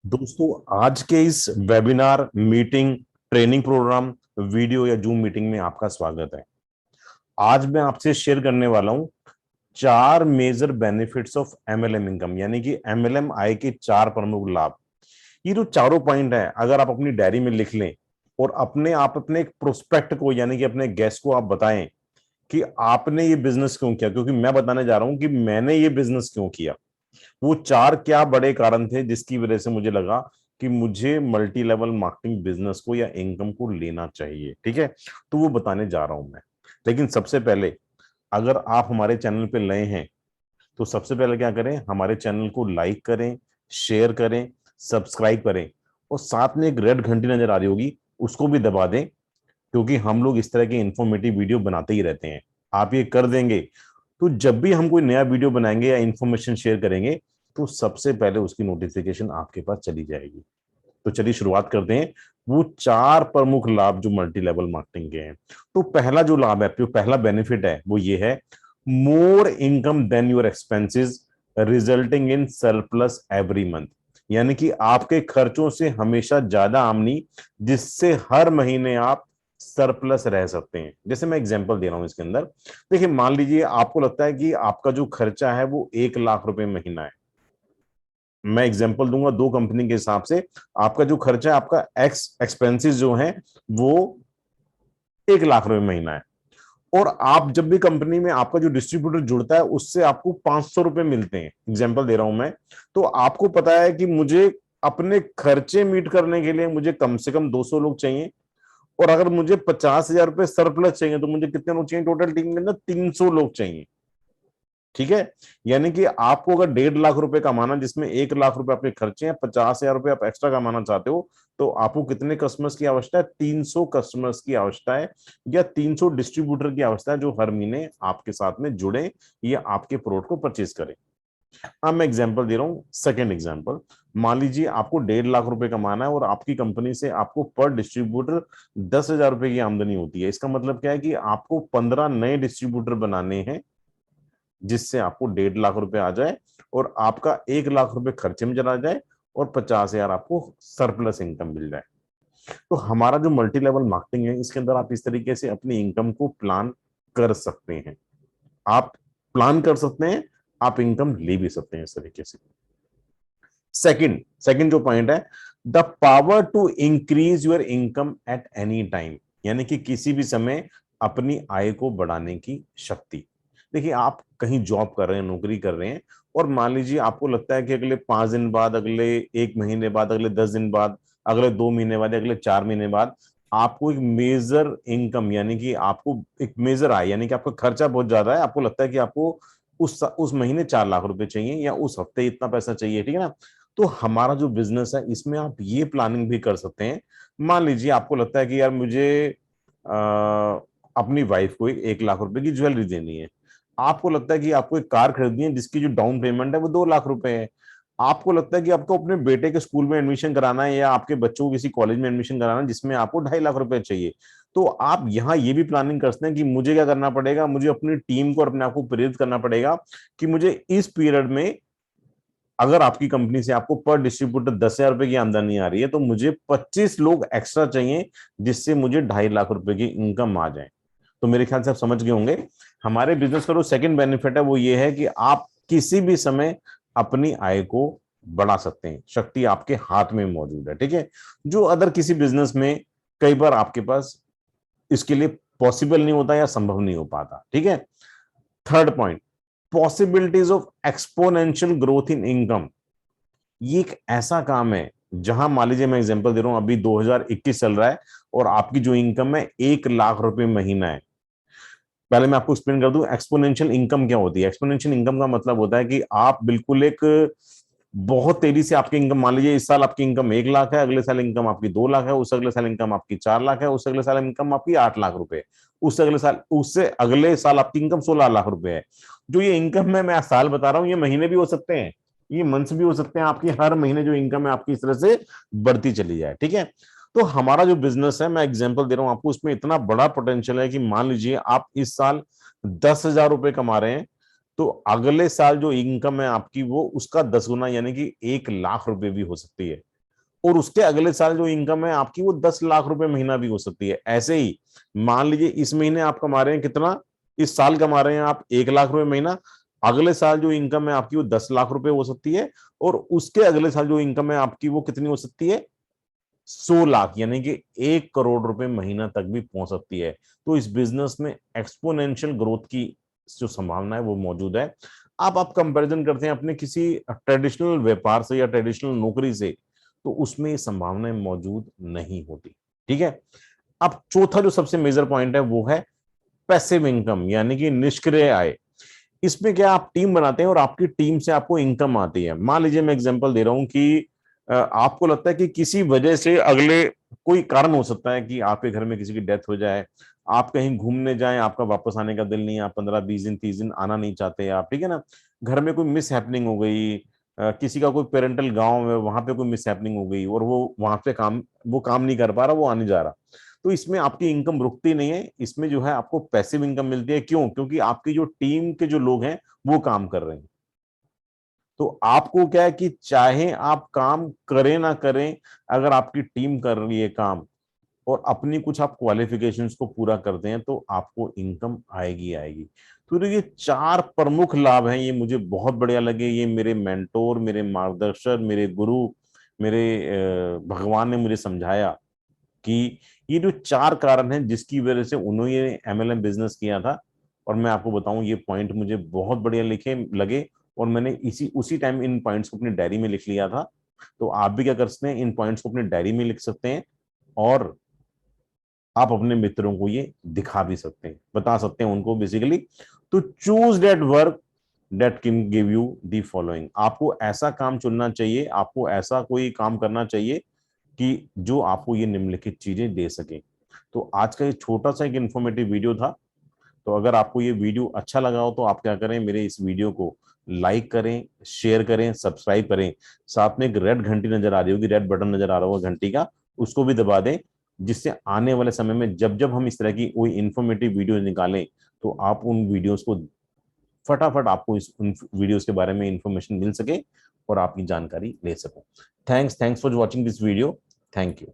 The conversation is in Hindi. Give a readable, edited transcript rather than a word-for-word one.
दोस्तों, आज के इस webinar meeting training program video या जूम मीटिंग में आपका स्वागत है। आज मैं आपसे शेयर करने वाला हूं चार major benefits of MLM income, यानी कि एमएलएम आय के चार प्रमुख लाभ। ये जो चारों पॉइंट है, अगर आप अपनी डायरी में लिख लें और अपने एक प्रोस्पेक्ट को, यानी कि अपने गेस्ट को आप बताएं कि आपने ये बिजनेस क्यों किया, क्योंकि मैं बताने जा रहा हूं कि मैंने ये बिजनेस क्यों किया। वो चार क्या बड़े कारण थे जिसकी वजह से मुझे लगा कि मुझे मल्टी लेवल मार्केटिंग बिजनेस को या इनकम को लेना चाहिए। ठीक है, तो वो बताने जा रहा हूं मैं। लेकिन सबसे पहले, अगर आप हमारे चैनल पे नए हैं तो सबसे पहले क्या करें, हमारे चैनल को लाइक करें, शेयर करें, सब्सक्राइब करें, और साथ में एक रेड घंटी नजर आ रही होगी, उसको भी दबा दें, क्योंकि हम लोग इस तरह की इंफॉर्मेटिव वीडियो बनाते ही रहते हैं। आप ये कर देंगे तो जब भी हम कोई नया वीडियो बनाएंगे या इंफॉर्मेशन शेयर करेंगे तो सबसे पहले उसकी नोटिफिकेशन आपके पास चली जाएगी। तो चलिए शुरुआत करते हैं। वो चार प्रमुख लाभ जो मल्टी लेवल मार्केटिंग के हैं। तो पहला जो लाभ है, जो पहला बेनिफिट है, वो ये है, more income than your expenses resulting in surplus every month. यानी कि आपके खर्चों से हमेशा ज्यादा आमनी, जिससे हर महीने आप सरप्लस रह सकते हैं। जैसे मैं एग्जांपल दे रहा हूं इसके अंदर। देखिए, मान लीजिए आपको लगता है कि आपका जो खर्चा है वो 1 लाख रुपए महीना है। मैं एग्जांपल दूंगा दो कंपनी के हिसाब से। आपका जो खर्चा है, आपका एक्सपेंसेस जो है वो 1 लाख रुपए महीना है, और आप जब भी कंपनी में आपका जो डिस्ट्रीब्यूटर जुड़ता है उससे आपको 500 रुपए मिलते हैं। एग्जाम्पल दे रहा हूं मैं। तो आपको पता है कि मुझे अपने खर्चे मीट करने के लिए मुझे कम से कम 200 लोग चाहिए, और अगर मुझे 50,000 रुपए सरप्लस चाहिए तो मुझे कितने लोग चाहिए, टोटल टीम के अंदर 300 लोग चाहिए। ठीक है, यानी कि आपको अगर 1.5 लाख रुपए कमाना, जिसमें 1 लाख रुपए आपके खर्चे हैं, 50,000 रुपए आप एक्स्ट्रा कमाना चाहते हो, तो आपको कितने कस्टमर्स की आवश्यकता है, 300 कस्टमर्स की आवश्यकता है, या 300 डिस्ट्रीब्यूटर की आवश्यकता है जो हर महीने आपके साथ में जुड़े या आपके प्रोडक्ट को परचेज करें। अब मैं एग्जांपल दे रहा हूं, सेकंड एग्जांपल। मान लीजिए आपको 1.5 लाख रुपए कमाना है और आपकी कंपनी से आपको पर डिस्ट्रीब्यूटर 10,000 रुपए की आमदनी होती है। इसका मतलब क्या है कि आपको 15 नए डिस्ट्रीब्यूटर बनाने हैं, जिससे आपको 1.5 लाख रुपए आ जाए और आपका 1 लाख रुपए खर्चे में चला जाए और 50,000 आपको सरप्लस इनकम मिल जाए। तो हमारा जो मल्टी लेवल मार्केटिंग है, इसके अंदर आप इस तरीके से अपनी इनकम को प्लान कर सकते हैं। आप प्लान कर सकते हैं, आप इनकम ले भी सकते हैं इस तरीके से। सेकंड सेकंड जो पॉइंट है, the power to increase your income at any time. यानी कि किसी भी समय अपनी आय को बढ़ाने की शक्ति। देखिए, आप कहीं जॉब कर रहे हैं, नौकरी कर रहे हैं, और मान लीजिए आपको लगता है कि अगले 5 दिन बाद, अगले 1 महीने बाद, अगले 10 दिन बाद, अगले 2 महीने बाद, अगले 4 महीने बाद आपको एक मेजर इनकम, यानी कि आपको एक मेजर आय, यानी कि आपका खर्चा बहुत ज्यादा है, आपको लगता है कि आपको उस महीने 4 लाख रुपए चाहिए या उस हफ्ते इतना पैसा चाहिए। ठीक है ना? तो हमारा जो बिजनेस है, इसमें आप ये प्लानिंग भी कर सकते हैं। मान लीजिए आपको लगता है कि यार मुझे अपनी वाइफ को 1 लाख रुपए की ज्वेलरी देनी है। आपको लगता है कि आपको एक कार खरीदनी है जिसकी जो डाउन पेमेंट है वो 2 लाख रुपए है। आपको लगता है कि आपको अपने बेटे के स्कूल में एडमिशन कराना है या आपके बच्चों को किसी कॉलेज में एडमिशन कराना है जिसमें आपको 2.5 लाख रुपए चाहिए। तो आप यहाँ ये भी प्लानिंग कर सकते हैं कि मुझे क्या करना पड़ेगा, मुझे अपनी टीम को और अपने आप को प्रेरित करना पड़ेगा कि मुझे इस पीरियड में, अगर आपकी कंपनी से आपको पर डिस्ट्रीब्यूटर 10,000 रुपए की आमदनी आ रही है, तो मुझे 25 लोग एक्स्ट्रा चाहिए, जिससे मुझे 2.5 लाख रुपए की इनकम आ जाए। तो मेरे ख्याल से आप समझ गए होंगे। हमारे बिजनेस का जो सेकंड बेनिफिट है वो ये है कि आप किसी भी समय अपनी आय को बढ़ा सकते हैं। शक्ति आपके हाथ में मौजूद है। ठीक है, जो अदर किसी बिजनेस में कई बार आपके पास इसके लिए पॉसिबल नहीं होता या संभव नहीं हो पाता। ठीक है। Third point, possibilities of exponential growth in income. ये एक ऐसा काम है जहां, मान लीजिए मैं एग्जांपल दे रहा हूं, अभी 2021 चल रहा है और आपकी जो इनकम है 1 लाख रुपए महीना है। पहले मैं आपको एक्सप्लेन कर दूं एक्सपोनेंशियल इनकम क्या होती है। एक्सपोनेंशियल इनकम का मतलब होता है कि आप बिल्कुल एक बहुत तेजी से आपकी इनकम, मान लीजिए इस साल आपकी इनकम 1 लाख है, अगले साल इनकम आपकी 2 लाख है, उस अगले साल इनकम आपकी 4 लाख है, उस अगले साल इनकम आपकी 8 लाख रुपए, उससे अगले साल आपकी इनकम 16 लाख रुपए है। जो ये इनकम है, मैं साल बता रहा हूँ, ये महीने भी हो सकते हैं, ये मंथ्स भी हो सकते हैं। आपकी हर महीने जो इनकम है आपकी इस तरह से बढ़ती चली जाए। ठीक है। तो हमारा जो बिजनेस है, मैं एग्जांपल दे रहा हूं आपको, उसमें इतना बड़ा पोटेंशियल है कि मान लीजिए आप इस साल 10,000 रुपए कमा रहे हैं, तो अगले साल जो इनकम है आपकी वो उसका 10 गुना, यानी कि 1 लाख रुपए भी हो सकती है। और उसके अगले साल जो इनकम है आपकी वो 10 लाख रुपए महीना भी हो सकती है। ऐसे ही मान लीजिए इस महीने आप कमा रहे हैं कितना, इस साल कमा रहे हैं आप 1 लाख रुपए महीना, अगले साल जो इनकम है आपकी वो 10 लाख रुपए हो सकती है, और उसके अगले साल जो इनकम है आपकी वो कितनी हो सकती है, 100 लाख, यानी कि 1 करोड़ रुपए महीना तक भी पहुंच सकती है। तो इस बिजनेस में एक्सपोनेंशियल ग्रोथ की जो संभावना है वो मौजूद है। आप कंपैरिजन करते हैं अपने किसी ट्रेडिशनल व्यापार से या ट्रेडिशनल नौकरी से, तो उसमें ये संभावनाएं मौजूद नहीं होती। ठीक है। अब चौथा जो सबसे मेजर पॉइंट है वो है पैसिव इनकम, यानी कि निष्क्रिय आय। इसमें क्या, आप टीम बनाते हैं और आपकी टीम से आपको इनकम आती है। मान लीजिए मैं एग्जांपल दे रहा हूं कि आपको लगता है कि किसी वजह से अगले, कोई कारण हो सकता है कि आपके घर में किसी की डेथ हो जाए, आप कहीं घूमने जाएं, आपका वापस आने का दिल नहीं, आप 15-20 दिन 30 दिन आना नहीं चाहते आप, ठीक है ना, घर में कोई मिस हैपनिंग हो गई, किसी का कोई पेरेंटल गांव है वहां पे कोई मिस हैपनिंग हो गई और वो वहां पे वो काम नहीं कर पा रहा, वो आने जा रहा, तो इसमें आपकी इनकम रुकती नहीं है, इसमें जो है आपको पैसिव इनकम मिलती है। क्यों? क्योंकि आपकी जो टीम के जो लोग हैं वो काम कर रहे हैं। तो आपको क्या है कि चाहे आप काम करें ना करें, अगर आपकी टीम कर रही है काम और अपनी कुछ आप क्वालिफिकेशंस को पूरा करते हैं तो आपको इनकम आएगी आएगी। तो ये 4 प्रमुख लाभ हैं, ये मुझे बहुत बढ़िया लगे। ये मेरे मेंटोर, मेरे मार्गदर्शक, मेरे गुरु, मेरे भगवान ने मुझे समझाया कि ये जो 4 कारण हैं जिसकी वजह से उन्होंने एमएलएम बिजनेस किया था। और मैं आपको बताऊं ये पॉइंट मुझे बहुत बढ़िया लिखे लगे, और मैंने इसी उसी टाइम इन पॉइंट्स को अपनी डायरी में लिख लिया था। तो आप भी क्या कर सकते हैं, इन पॉइंट्स को अपनी डायरी में लिख सकते हैं, और आप अपने मित्रों को ये दिखा भी सकते हैं, बता सकते हैं उनको बेसिकली। तो choose that work that can give you the following. आपको ऐसा काम चुनना चाहिए, आपको ऐसा कोई काम करना चाहिए कि जो आपको ये निम्नलिखित चीजें दे सके। तो आज का ये छोटा सा एक इन्फॉर्मेटिव वीडियो था। तो अगर आपको ये वीडियो अच्छा लगा हो तो आप क्या करें, मेरे इस वीडियो को लाइक करें, शेयर करें, सब्सक्राइब करें। साथ में एक रेड घंटी नजर आ रही होगी, रेड बटन नजर आ रहा होगा घंटी का, उसको भी दबा दें, जिससे आने वाले समय में जब जब हम इस तरह की कोई इन्फॉर्मेटिव वीडियो निकालें तो आप उन वीडियोस को फटाफट, आपको इस उन वीडियोस के बारे में इंफॉर्मेशन मिल सके और आपकी जानकारी ले सको। Thanks for watching this video. Thank you.